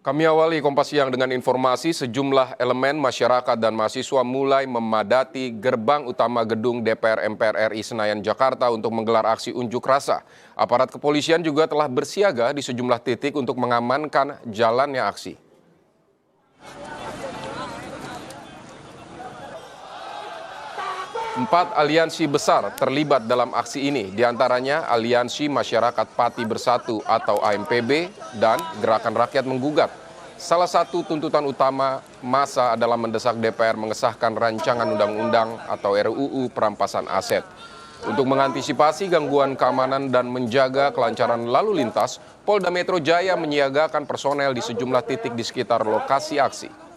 Kami awali Kompas Siang dengan informasi sejumlah elemen masyarakat dan mahasiswa mulai memadati gerbang utama gedung DPR MPR RI Senayan, Jakarta untuk menggelar aksi unjuk rasa. Aparat kepolisian juga telah bersiaga di sejumlah titik untuk mengamankan jalannya aksi. Empat aliansi besar terlibat dalam aksi ini, diantaranya Aliansi Masyarakat Pati Bersatu atau AMPB dan Gerakan Rakyat Menggugat. Salah satu tuntutan utama massa adalah mendesak DPR mengesahkan rancangan undang-undang atau RUU perampasan aset. Untuk mengantisipasi gangguan keamanan dan menjaga kelancaran lalu lintas, Polda Metro Jaya menyiagakan personel di sejumlah titik di sekitar lokasi aksi.